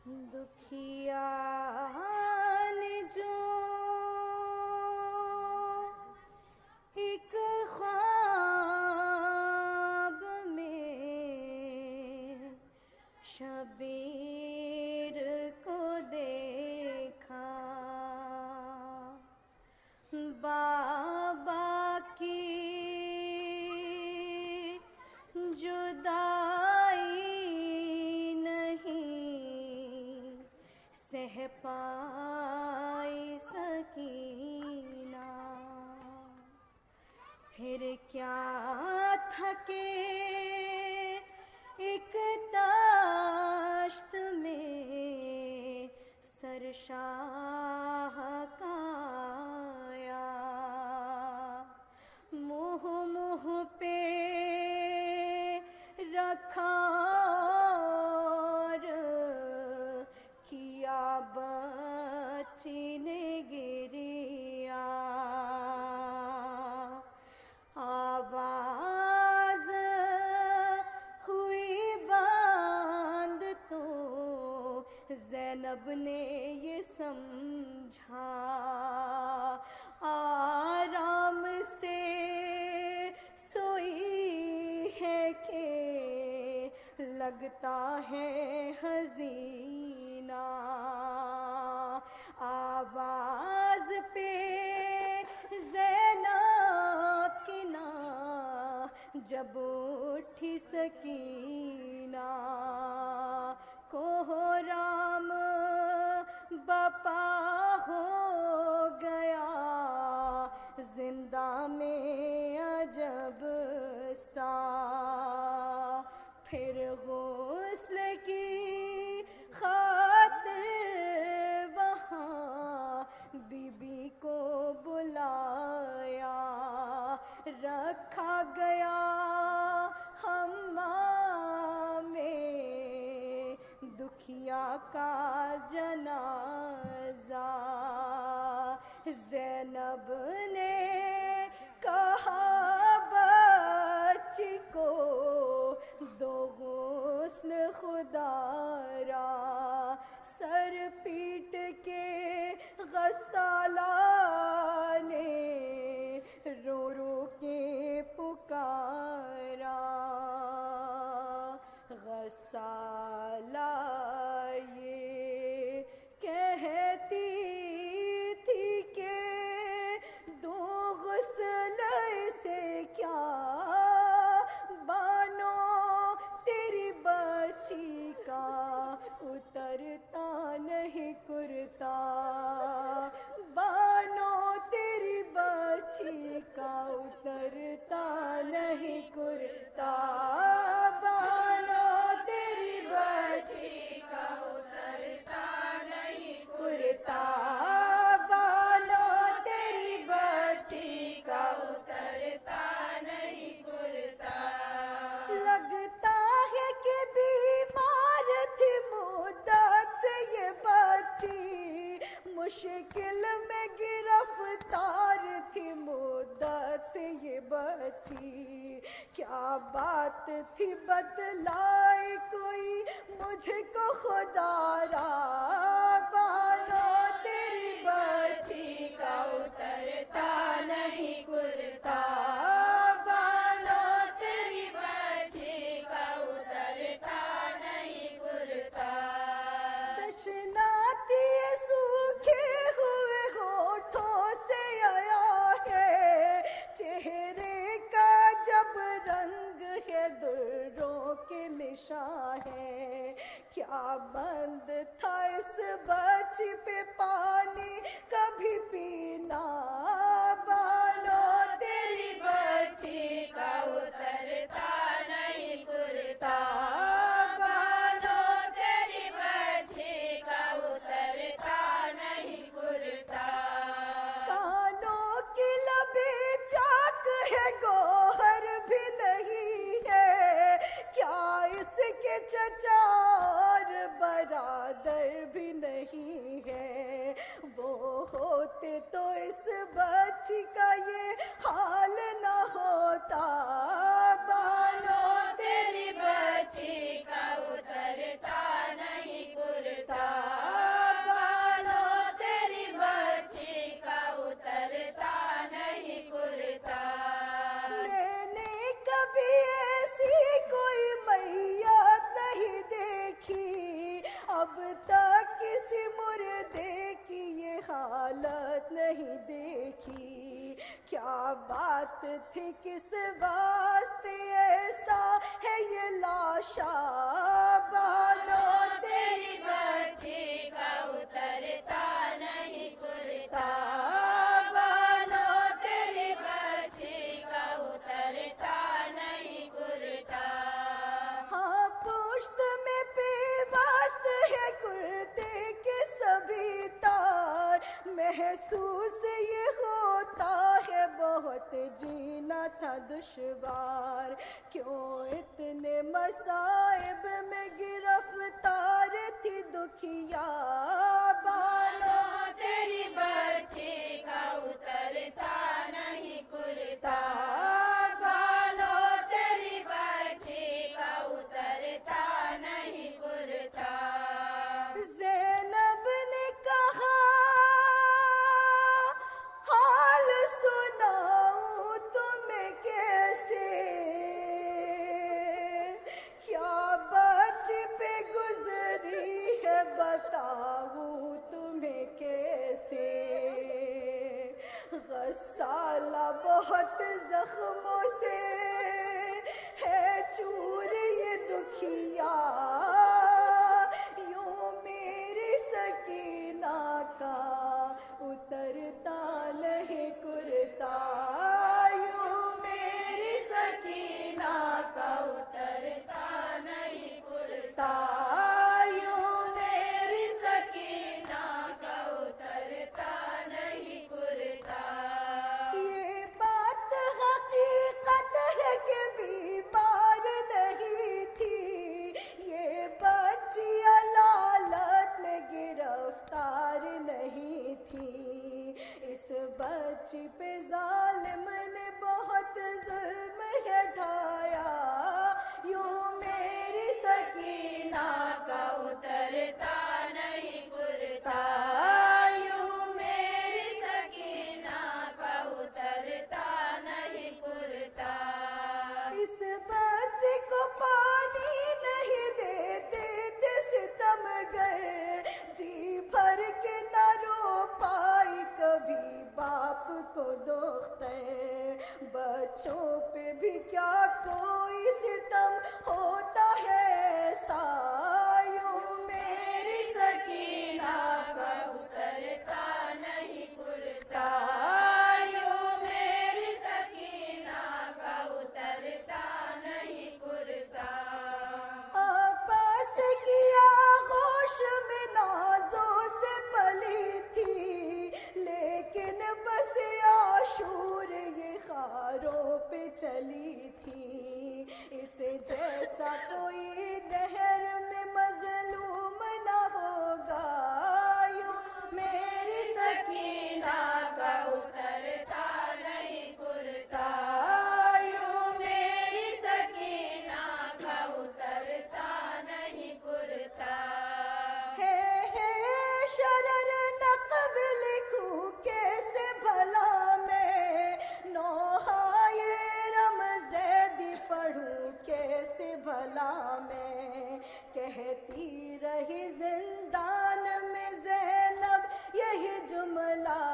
دکھیا نے جو ایک خواب میں شبیر کو دیکھا، بابا کی جدائی نہیں سہ پائی سکینہ، پھر کیا تھا کہ ایک دشت میں سرشاہ کا آیا، منہ پہ رکھا اور کیا بچی نے گریا، آواز ہوئی بند تو زینب نے یہ سمجھا، آرام سے سوئی ہے کہ لگتا ہے حزینہ، آواز پہ زینب کی نا جب اٹھی سکینہ، کوہرام بپا ہو گیا زندہ میں عجب سا، پھر غسل کی خاطر وہاں بی بی کو بلایا، رکھا گیا حمام میں دکھیا کا جنازہ، زینب نے کہا بچی کو دو غسل خدارا، سر پیٹ کے غسالہ نے رو رو کے پکارا، غسالہ یہ کہتی تھی کہ دو غسل سے کیا بانو تیری بچی کا اترتا نہیں کرتا، بانو تیری بچی کا اترتا نہیں کرتا، بانو تیری بچی کا اترتا نہیں کرتا، بانو تیری بچی کا اترتا نہیں کرتا، لگتا ہے کہ بیمار تھی مدت سے یہ بچی، مشکل میں گرفتار تھی مدت سے یہ بچی، کیا بات تھی بتلائے کوئی مجھ کو خدا را، بانو تیری بچی کا اترتا نہیں کرتا، بانو تیری بچی کا اترتا نہیں کرتا، دشناتی سوکھے ہوئے ہونٹوں سے آیا ہے چہرے کا جب رنگ ہے دروں کے نشاں ہے، کیا بند تھا اس بچی پہ پانی کبھی پینا، بانو تیری بچی کا اترتا نہیں کرتا، بانو تیری بچی کا اترتا نہیں کرتا، کانوں کی لبیں چاک ہے گوہر بھی نہیں ہے، کیا اس کے چچا اور برادر بھی نہیں ہے، وہ ہوتے تو اس بچی کا یہ حال نہ ہوتا، بانو تیری بچی کا اترتا نہیں کرتا، اب تک کسی مردے کی یہ حالت نہیں دیکھی، کیا بات تھی کس واسطے ایسا ہے یہ لاشا بانو تیری بچی کا اترتا نہیں کرتا، بانو تیری بچی کا اترتا نہیں کرتا، ہاں پشت میں پیوست ہے کرتے کے سبھی تار، محسوس یہ ہوتا ہے بہت جینا تھا دشوار، کیوں اتنے مصائب میں گرفتار تھی دکھیا بانو تیری بچی کا اترتا نہیں کرتا، بانو تیری بچی کا اترتا نہیں کرتا، زینب نے کہا حال سناؤں تمہیں کیسے، کیا بچ پہ گزری ہے بتاؤں تمہیں کیسے، غسالہ بہت زخموں سے ہے چور یہ دکھیا، یوں میری سکینہ کا اترتا نہیں کرتا، یوں میری سکینہ کا اترتا نہیں کرتا، یوں میری سکینہ کا اترتا نہیں کرتا، یہ بات حقیقت ہے کہ بیمار نہیں تھی، یہ بچی لالت میں گرفتار نہیں تھی، اس بچی پہ ظالم نے بہت ظلم ہے ڈھایا، یوں میری سکینہ کا اترتا نہیں کرتا، یوں میری سکینہ کا اترتا نہیں کرتا، اس بچے کو پانی نہیں دیتے تھے ستمگر، جی بھر کے نہ رو پائی کبھی باپ کو دختر، بچوں پہ بھی کیا کوئی ستم ہوتا ہے ایسا، یوں میری سکینہ کا اترتا نہیں کرتا، یوں میری سکینہ کا اترتا نہیں کرتا، آپس کیا غوش میں نازوں سے پلی تھی، لیکن بس عاشور یہ خاروں پہ چلی تھی، اس جیسا کوئی دہر میں مظلوم نہ ہوگا، یوں میری سکینہ کا اترتا نہیں کرتا، یوں میری سکینہ کا اترتا نہیں کرتا، ہے شرر نقب لکھوں کیسے بھلا میں، نوحۂ رمزیدی پڑھوں کیسے بھلا میں، کہتی رہی زندان میں زینب یہی جملہ